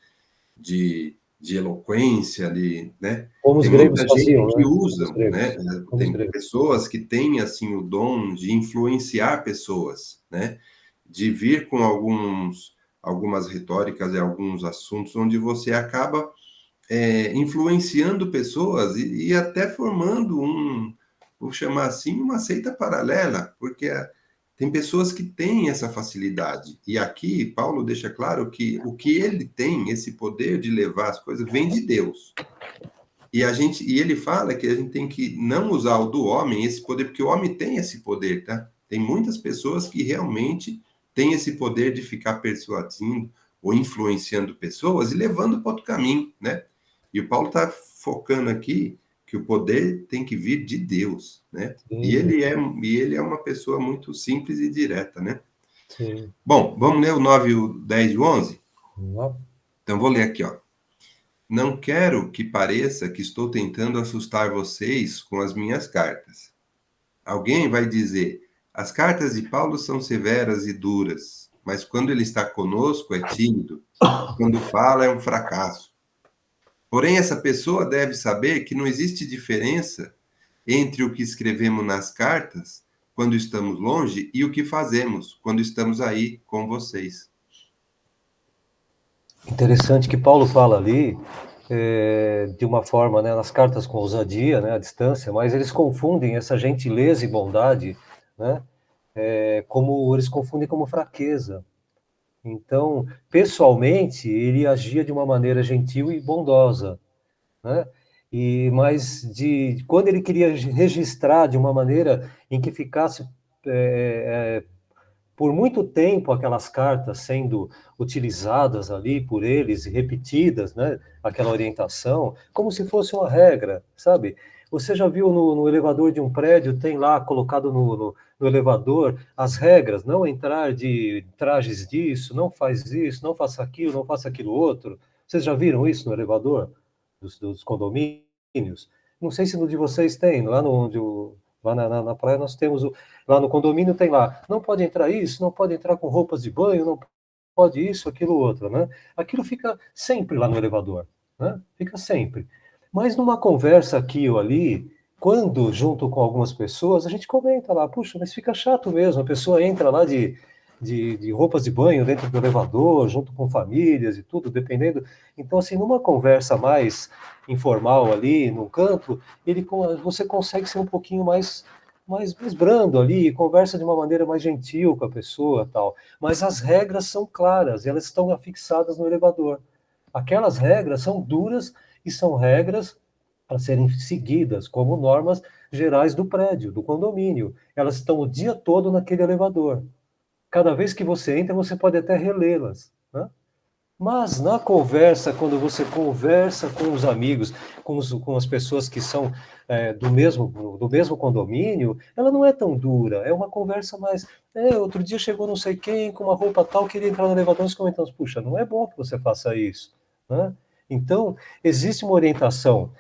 de eloquência ali, né? Como os Tem gregos muita gente faziam, que né? usa, né? Como os Tem gregos. pessoas que têm, assim, o dom de influenciar pessoas, né? De vir com algumas retóricas e alguns assuntos onde você acaba influenciando pessoas e até formando vou chamar assim, uma seita paralela, porque tem pessoas que têm essa facilidade. E aqui, Paulo deixa claro que o que ele tem, esse poder de levar as coisas, vem de Deus. E ele fala que a gente tem que não usar o do homem, esse poder, porque o homem tem esse poder, tá? Tem muitas pessoas que realmente têm esse poder de ficar persuadindo ou influenciando pessoas e levando para outro caminho, né? E o Paulo está focando aqui que o poder tem que vir de Deus, né? Sim, E ele é uma pessoa muito simples e direta, né? sim. Bom, vamos ler o 9, o 10 e o 11? Vamos lá. Então, vou ler aqui, ó. Não quero que pareça que estou tentando assustar vocês com as minhas cartas. Alguém vai dizer: as cartas de Paulo são severas e duras, mas quando ele está conosco é tímido, quando fala é um fracasso. Porém, essa pessoa deve saber que não existe diferença entre o que escrevemos nas cartas, quando estamos longe, e o que fazemos quando estamos aí com vocês. Interessante que Paulo fala ali, de uma forma, né, nas cartas com ousadia, né, à distância, mas eles confundem essa gentileza e bondade, né, como eles confundem como fraqueza. Então, pessoalmente, ele agia de uma maneira gentil e bondosa, né? Mas quando ele queria registrar de uma maneira em que ficasse por muito tempo aquelas cartas sendo utilizadas ali por eles e repetidas, né? Aquela orientação, como se fosse uma regra, sabe? Você já viu no elevador de um prédio, tem lá colocado no elevador as regras, não entrar de trajes disso, não faz isso, não faça aquilo, não faça aquilo outro. Vocês já viram isso no elevador dos condomínios? Não sei se no de vocês tem, lá lá na praia nós temos lá no condomínio tem lá, não pode entrar isso, não pode entrar com roupas de banho, não pode isso, aquilo, outro, né? Aquilo fica sempre lá no elevador, né? Fica sempre. Mas numa conversa aqui ou ali, quando junto com algumas pessoas, a gente comenta lá, puxa, mas fica chato mesmo, a pessoa entra lá de roupas de banho dentro do elevador, junto com famílias e tudo, dependendo. Então, assim, numa conversa mais informal ali, num canto, você consegue ser um pouquinho mais brando ali, conversa de uma maneira mais gentil com a pessoa, tal. Mas as regras são claras, elas estão afixadas no elevador. Aquelas regras são duras e são regras para serem seguidas como normas gerais do prédio, do condomínio. Elas estão o dia todo naquele elevador. Cada vez que você entra, você pode até relê-las, né? Mas na conversa, quando você conversa com os amigos, com as pessoas que são do mesmo condomínio, ela não é tão dura, é uma conversa mais. Outro dia chegou não sei quem com uma roupa tal, queria entrar no elevador, nós comentamos, puxa, não é bom que você faça isso, né? Então, existe uma orientação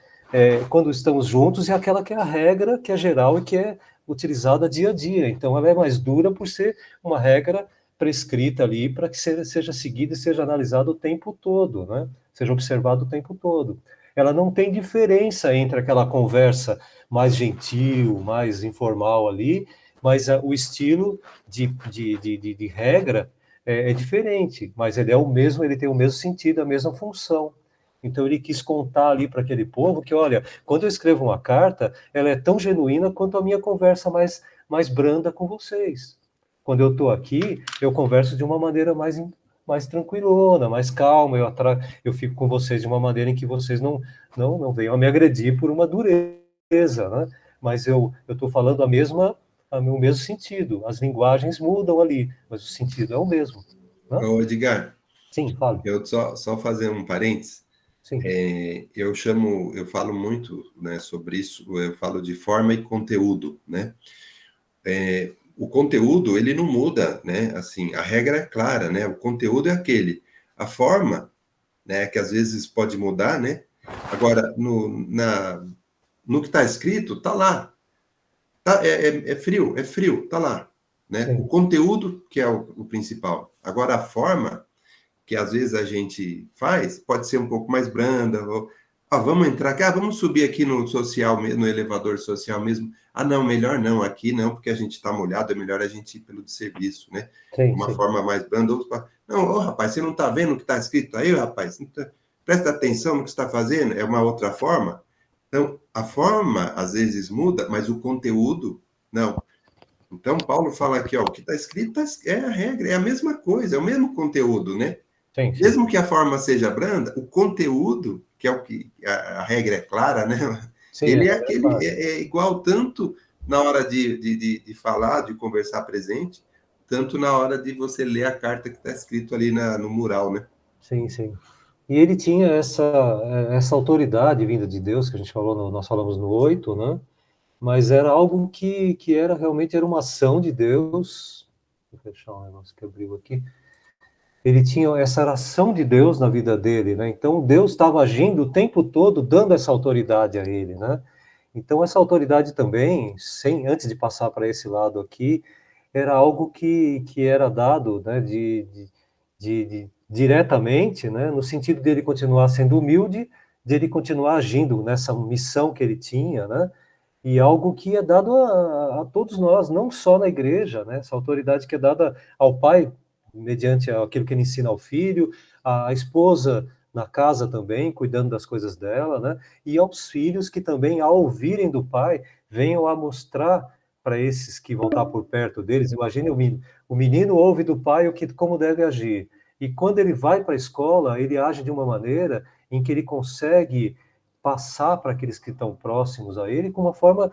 quando estamos juntos, e aquela que é a regra, que é geral e que é utilizada dia a dia. Então, ela é mais dura por ser uma regra prescrita ali para que seja seguida e seja analisada o tempo todo, né? Seja observado o tempo todo. Ela não tem diferença entre aquela conversa mais gentil, mais informal ali, mas o estilo de regra é diferente, mas ele é o mesmo, ele tem o mesmo sentido, a mesma função. Então ele quis contar ali para aquele povo que, olha, quando eu escrevo uma carta, ela é tão genuína quanto a minha conversa mais branda com vocês. Quando eu estou aqui, eu converso de uma maneira mais tranquilona, mais calma, eu fico com vocês de uma maneira em que vocês não venham a me agredir por uma dureza, né? Mas eu estou falando o mesmo sentido. As linguagens mudam ali, mas o sentido é o mesmo. Né? Ô, Edgar, Sim, fale. eu só fazer um parênteses. Sim. Eu falo muito, né, sobre isso, eu falo de forma e conteúdo, né? O conteúdo, ele não muda, né? Assim, a regra é clara, né? O conteúdo é aquele. A forma, né, que às vezes pode mudar, né? Agora, no que está escrito, está lá. É frio, está lá. Né? O Sim. conteúdo, que é o principal. Agora, a forma, que às vezes a gente faz, pode ser um pouco mais branda. Vamos entrar aqui, vamos subir aqui no social, no elevador social mesmo. Não, melhor não, aqui não, porque a gente está molhado, é melhor a gente ir pelo de serviço, né? Sim, Uma sim. forma mais branda. Não, rapaz, você não está vendo o que está escrito aí, rapaz? Presta atenção no que você está fazendo, é uma outra forma. Então, a forma às vezes muda, mas o conteúdo, não. Então, Paulo fala aqui, ó, o que está escrito é a regra, é a mesma coisa, é o mesmo conteúdo, né? Sim, sim. Mesmo que a forma seja branda, o conteúdo, que é o que a regra é clara, né? Sim, Ele claro. é igual tanto na hora de falar, de conversar presente, tanto na hora de você ler a carta que está escrito ali no mural, né? Sim, sim. E ele tinha essa autoridade vinda de Deus, que a gente falou, nós falamos no 8, né? Mas era algo que era realmente era uma ação de Deus. Vou fechar um negócio que abriu aqui. Ele tinha essa ação de Deus na vida dele, né? Então Deus estava agindo o tempo todo, dando essa autoridade a ele, né? Então essa autoridade também, antes de passar para esse lado aqui, era algo que era dado, né, diretamente, né, no sentido dele continuar sendo humilde, de ele continuar agindo nessa missão que ele tinha, né? E algo que é dado a todos nós, não só na igreja, né? Essa autoridade que é dada ao pai, mediante aquilo que ele ensina ao filho, à esposa na casa também, cuidando das coisas dela, né? E aos filhos que também, ao ouvirem do pai, venham a mostrar para esses que vão estar por perto deles. Imagine o menino ouve do pai como deve agir. E quando ele vai para a escola, ele age de uma maneira em que ele consegue passar para aqueles que estão próximos a ele com uma forma,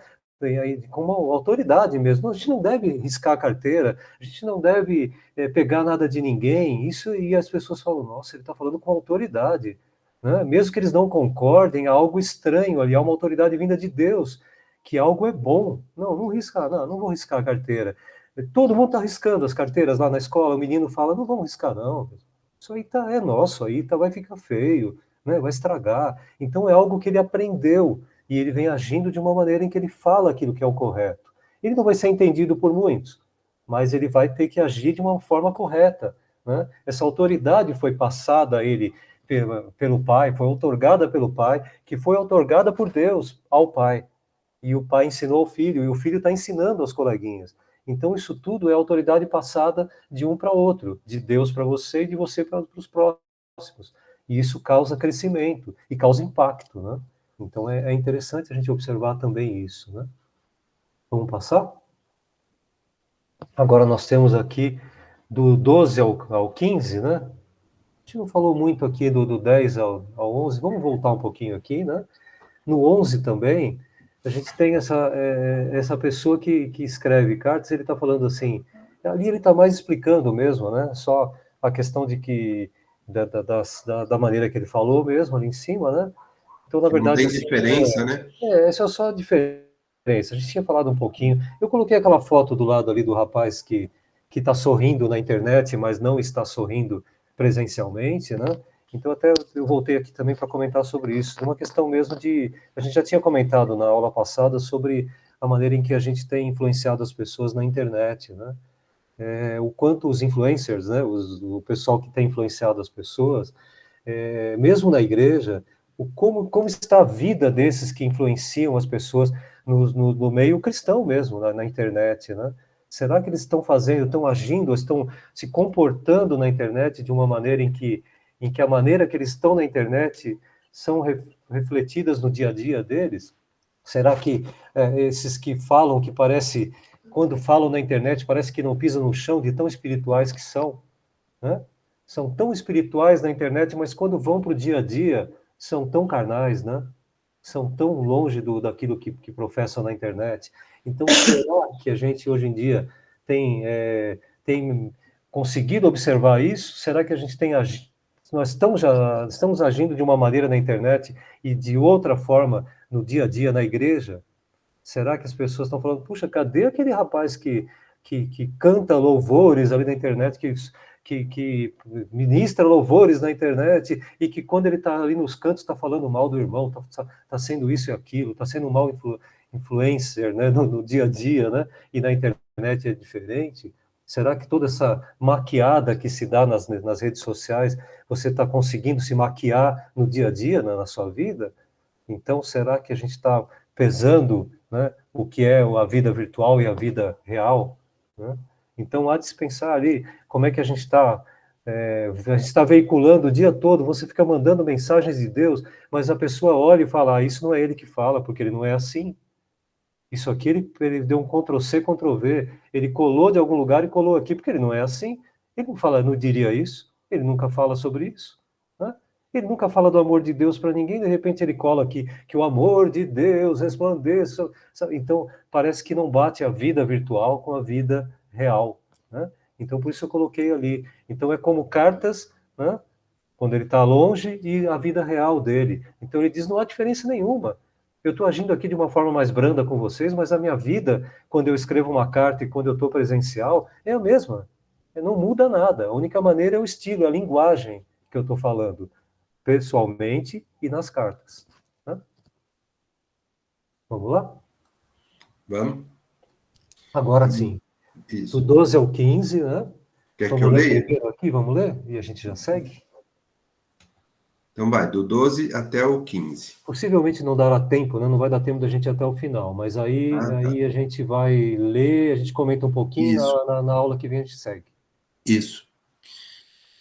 com uma autoridade mesmo. A gente não deve riscar a carteira, a gente não deve pegar nada de ninguém. Isso, e as pessoas falam, nossa, ele está falando com autoridade. Né? Mesmo que eles não concordem, há algo estranho ali, há uma autoridade vinda de Deus, que algo é bom. Não riscar, não vou riscar a carteira. Todo mundo está riscando as carteiras lá na escola, o menino fala, não vamos riscar não, isso aí é nosso, vai ficar feio, né? Vai estragar. Então é algo que ele aprendeu, e ele vem agindo de uma maneira em que ele fala aquilo que é o correto. Ele não vai ser entendido por muitos, mas ele vai ter que agir de uma forma correta. Né? Essa autoridade foi passada a ele pelo Pai, foi outorgada pelo Pai, que foi outorgada por Deus ao Pai. E o pai ensinou ao filho, e o filho está ensinando aos coleguinhas. Então, isso tudo é autoridade passada de um para outro, de Deus para você e de você para os próximos. E isso causa crescimento e causa impacto, né? Então, é interessante a gente observar também isso, né? Vamos passar? Agora nós temos aqui do 12 ao 15, né? A gente não falou muito aqui do 10 ao 11, vamos voltar um pouquinho aqui, né? No 11 também, a gente tem essa pessoa que escreve cartas, ele está falando assim, ali ele está mais explicando mesmo, né? Só a questão de que, da maneira que ele falou mesmo, ali em cima, né? Então, na Que não verdade, tem assim, diferença, né? essa é só a diferença. A gente tinha falado um pouquinho. Eu coloquei aquela foto do lado ali do rapaz que está sorrindo na internet, mas não está sorrindo presencialmente, né? Então, até eu voltei aqui também para comentar sobre isso. Uma questão mesmo de... A gente já tinha comentado na aula passada sobre a maneira em que a gente tem influenciado as pessoas na internet, né? O quanto os influencers, né? O pessoal que tem influenciado as pessoas, mesmo na igreja, como está a vida desses que influenciam as pessoas no meio cristão mesmo, na internet, né? Será que eles estão agindo, estão se comportando na internet de uma maneira em que a maneira que eles estão na internet são refletidas no dia a dia deles? Será que esses que falam, que parece, quando falam na internet, parece que não pisam no chão de tão espirituais que são, né? São tão espirituais na internet, mas quando vão para o dia a dia, são tão carnais, né? São tão longe daquilo que professam na internet. Então, será que a gente, hoje em dia, tem conseguido observar isso? Será que a gente nós estamos agindo de uma maneira na internet e de outra forma no dia a dia na igreja? Será que as pessoas estão falando, puxa, cadê aquele rapaz que canta louvores ali na internet, que ministra louvores na internet, e que quando ele está ali nos cantos está falando mal do irmão, está sendo isso e aquilo, está sendo um mau influencer, né, no dia a dia, né, e na internet é diferente? Será que toda essa maquiada que se dá nas redes sociais, você está conseguindo se maquiar no dia a dia, na sua vida? Então, será que a gente está pesando, né, o que é a vida virtual e a vida real, né? Então, há de se pensar ali como é que a gente está veiculando o dia todo, você fica mandando mensagens de Deus, mas a pessoa olha e fala, isso não é ele que fala, porque ele não é assim. Isso aqui ele deu um Ctrl+C, Ctrl+V, ele colou de algum lugar e colou aqui, porque ele não é assim. Ele não diria isso, ele nunca fala sobre isso, né? Ele nunca fala do amor de Deus para ninguém, de repente ele cola aqui que o amor de Deus resplandeça. Então, parece que não bate a vida virtual com a vida real, né? Então, por isso eu coloquei ali. Então, é como cartas, né, quando ele está longe, e a vida real dele. Então, ele diz, não há diferença nenhuma. Eu estou agindo aqui de uma forma mais branda com vocês, mas a minha vida, quando eu escrevo uma carta e quando eu estou presencial, é a mesma. Não muda nada. A única maneira é o estilo, é a linguagem que eu estou falando, pessoalmente e nas cartas, né? Vamos lá? Vamos? Agora sim. Isso. Do 12 ao 15, né? Quer Vamos que eu ler leia? primeiro aqui, vamos ler? E a gente já segue? Então vai, do 12 até o 15. Possivelmente não dará tempo, né? Não vai dar tempo da gente ir até o final, mas aí Tá. a gente vai ler, a gente comenta um pouquinho, Isso. na aula que vem a gente segue. Isso.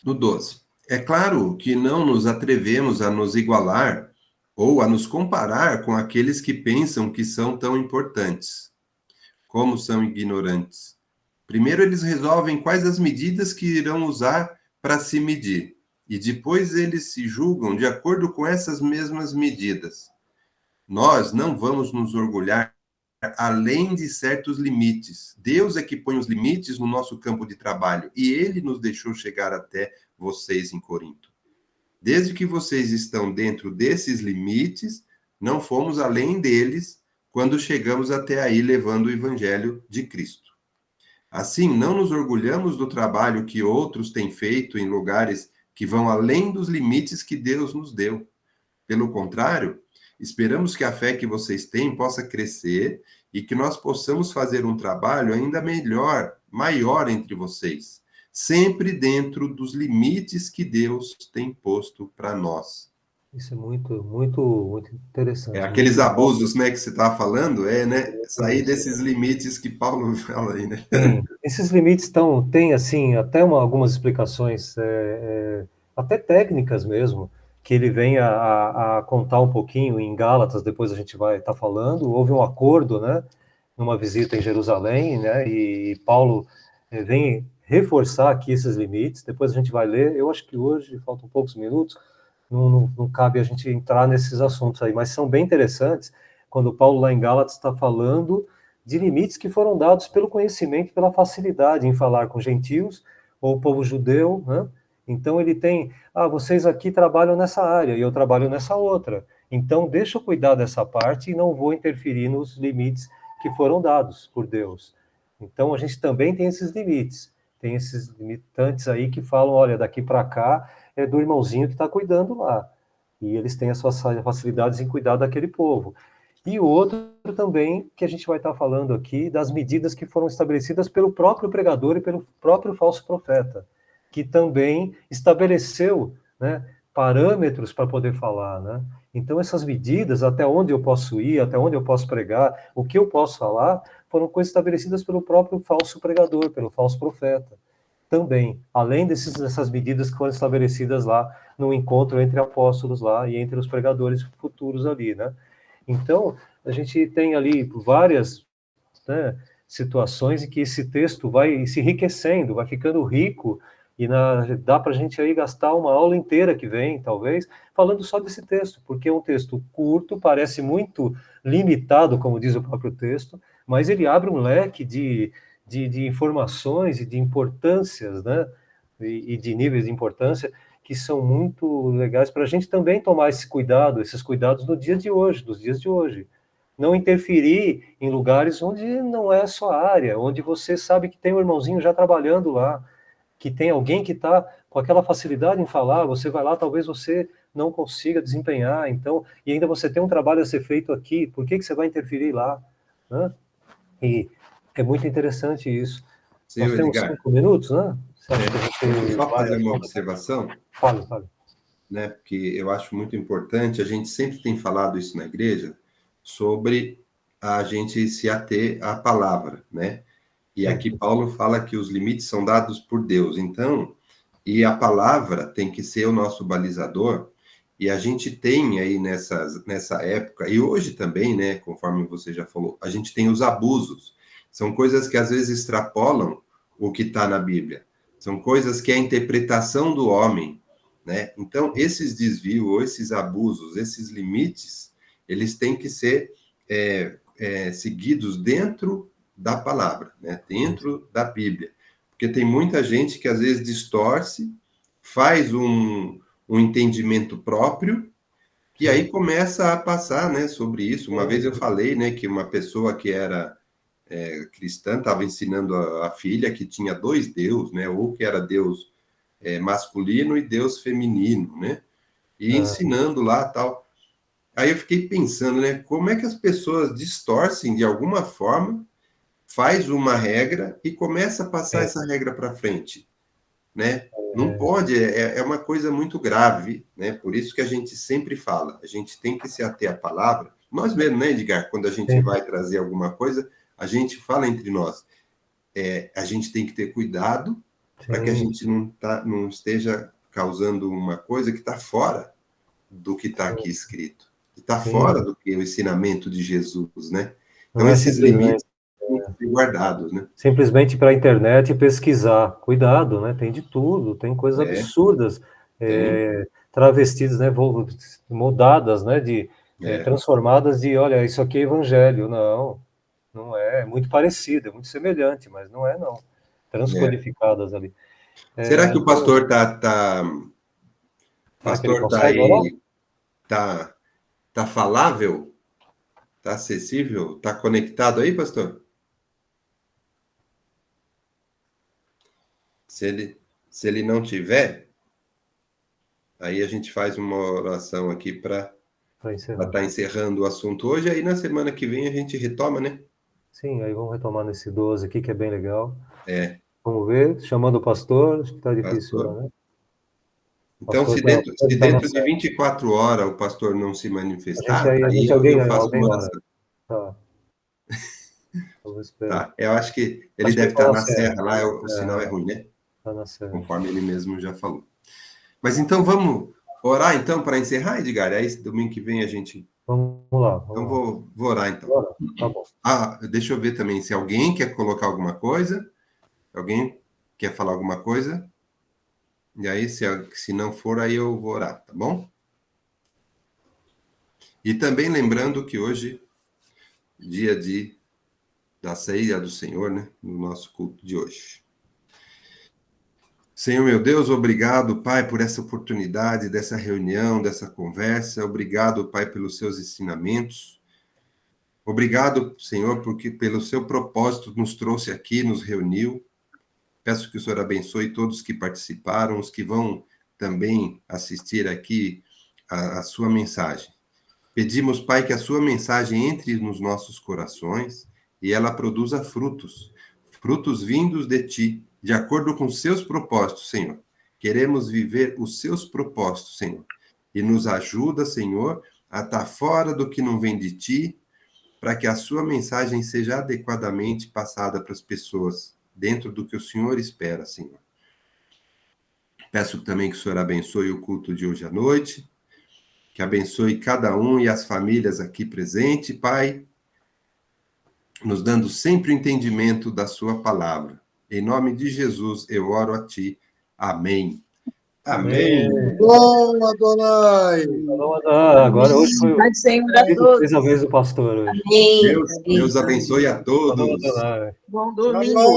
No 12. É claro que não nos atrevemos a nos igualar ou a nos comparar com aqueles que pensam que são tão importantes. Como são ignorantes. Primeiro eles resolvem quais as medidas que irão usar para se medir, e depois eles se julgam de acordo com essas mesmas medidas. Nós não vamos nos orgulhar além de certos limites. Deus é que põe os limites no nosso campo de trabalho, e ele nos deixou chegar até vocês em Corinto. Desde que vocês estão dentro desses limites, não fomos além deles quando chegamos até aí levando o evangelho de Cristo. Assim, não nos orgulhamos do trabalho que outros têm feito em lugares que vão além dos limites que Deus nos deu. Pelo contrário, esperamos que a fé que vocês têm possa crescer e que nós possamos fazer um trabalho ainda melhor, maior entre vocês, sempre dentro dos limites que Deus tem posto para nós. Isso é muito, muito, muito interessante. Aqueles Muito abusos, né, que você estava falando, né? Sair isso. desses limites que Paulo fala aí, né? Sim, esses limites têm, assim, até algumas explicações, até técnicas mesmo, que ele vem a contar um pouquinho em Gálatas, depois a gente vai estar falando. Houve um acordo, né, numa visita em Jerusalém, né, e Paulo vem reforçar aqui esses limites. Depois a gente vai ler. Eu acho que hoje, faltam poucos minutos, não cabe a gente entrar nesses assuntos aí, mas são bem interessantes, quando Paulo lá em Gálatas está falando de limites que foram dados pelo conhecimento, pela facilidade em falar com gentios ou povo judeu, né? Então ele tem, vocês aqui trabalham nessa área e eu trabalho nessa outra, então deixa eu cuidar dessa parte e não vou interferir nos limites que foram dados por Deus. Então a gente também tem esses limites, tem esses limitantes aí que falam, olha, daqui para cá é do irmãozinho que está cuidando lá, e eles têm as suas facilidades em cuidar daquele povo. E o outro também, que a gente vai estar falando aqui, das medidas que foram estabelecidas pelo próprio pregador e pelo próprio falso profeta, que também estabeleceu, né, parâmetros para poder falar, né? Então, essas medidas, até onde eu posso ir, até onde eu posso pregar, o que eu posso falar, foram coisas estabelecidas pelo próprio falso pregador, pelo falso profeta. também, além dessas medidas que foram estabelecidas lá no encontro entre apóstolos lá e entre os pregadores futuros ali, né? Então, a gente tem ali várias, né, situações em que esse texto vai se enriquecendo, vai ficando rico, e dá para a gente aí gastar uma aula inteira que vem, talvez, falando só desse texto, porque é um texto curto, parece muito limitado, como diz o próprio texto, mas ele abre um leque de informações e de importâncias, né, e de níveis de importância que são muito legais para a gente também tomar esse cuidado, esses cuidados no dia de hoje, dos dias de hoje. Não interferir em lugares onde não é a sua área, onde você sabe que tem um irmãozinho já trabalhando lá, que tem alguém que está com aquela facilidade em falar, você vai lá, talvez você não consiga desempenhar, então, e ainda você tem um trabalho a ser feito aqui, por que você vai interferir lá? Né? E é muito interessante isso. Nós Senhor temos Edgar, 5 minutos, né? Você acha que a deixa eu gente só vai... fazer uma observação, Fale, fale. né? Porque eu acho muito importante, a gente sempre tem falado isso na igreja, sobre a gente se ater à palavra, né? E aqui Paulo fala que os limites são dados por Deus. Então, e a palavra tem que ser o nosso balizador. E a gente tem aí nessa época, e hoje também, né, conforme você já falou, a gente tem os abusos. São coisas que às vezes extrapolam o que está na Bíblia. São coisas que é a interpretação do homem, né? Então, esses desvios, esses abusos, esses limites, eles têm que ser seguidos dentro da palavra, né? Dentro da Bíblia. Porque tem muita gente que às vezes distorce, faz um entendimento próprio, e aí começa a passar, né, sobre isso. Uma vez eu falei, né, que uma pessoa que era cristã estava ensinando a filha que tinha 2 deuses, né, ou que era Deus masculino e Deus feminino, né, e ensinando lá tal. Aí eu fiquei pensando, né, como é que as pessoas distorcem de alguma forma, faz uma regra e começa a passar essa regra para frente, né? Não pode, é uma coisa muito grave, né? Por isso que a gente sempre fala, a gente tem que se ater à palavra. Nós mesmo, né, Edgar? Quando a gente vai trazer alguma coisa, a gente fala entre nós. A gente tem que ter cuidado para que a gente não esteja causando uma coisa que está fora do que está aqui escrito. Está fora do que é o ensinamento de Jesus, né? Então, Não é esses limites simplesmente têm que ser guardados, né? simplesmente para a internet e pesquisar. Cuidado, né? Tem de tudo, tem coisas absurdas, travestidas, né? Mudadas, né? Transformadas de, olha, isso aqui é evangelho. Não, não é. É muito parecido, é muito semelhante, mas não é, não. Transcodificadas ali. Será que o pastor Será que ele tá consegue orar? aí, tá falável? Tá acessível? Tá conectado aí, pastor? Se ele não tiver, aí a gente faz uma oração aqui para estar encerrando o assunto hoje, aí na semana que vem a gente retoma, né? Sim, aí vamos retomar nesse 12 aqui, que é bem legal. É. Vamos ver, chamando o pastor, acho que está difícil, Pastor. né? Então, se dentro de 24 horas o pastor não se manifestar, aí eu faço uma oração. Tá. Vamos esperar. Tá, eu acho que ele Acho que deve ele tá estar na na serra. serra lá, o sinal é ruim, né? Tá na serra. Conforme ele mesmo já falou. Mas então vamos orar então para encerrar, Edgar? Aí domingo que vem a gente. Vamos lá. Então vou orar então. Tá bom. Deixa eu ver também se alguém quer colocar alguma coisa. Alguém quer falar alguma coisa? E aí, se não for, aí eu vou orar, tá bom? E também lembrando que hoje, dia da ceia do Senhor, né? No nosso culto de hoje. Senhor, meu Deus, obrigado, Pai, por essa oportunidade, dessa reunião, dessa conversa. Obrigado, Pai, pelos seus ensinamentos. Obrigado, Senhor, porque pelo seu propósito nos trouxe aqui, nos reuniu. Peço que o Senhor abençoe todos que participaram, os que vão também assistir aqui a sua mensagem. Pedimos, Pai, que a sua mensagem entre nos nossos corações e ela produza frutos, frutos vindos de ti, de acordo com os seus propósitos, Senhor. Queremos viver os seus propósitos, Senhor. E nos ajuda, Senhor, a estar fora do que não vem de ti, para que a sua mensagem seja adequadamente passada para as pessoas, dentro do que o Senhor espera, Senhor. Peço também que o Senhor abençoe o culto de hoje à noite, que abençoe cada um e as famílias aqui presentes, Pai, nos dando sempre o entendimento da sua palavra. Em nome de Jesus, eu oro a Ti. Amém. Amém. Bom, Adonai! Agora, hoje foi Pai do Senhor a todos. fez a vez do pastor hoje. Amém. Deus abençoe a todos. Adonai. Bom domingo.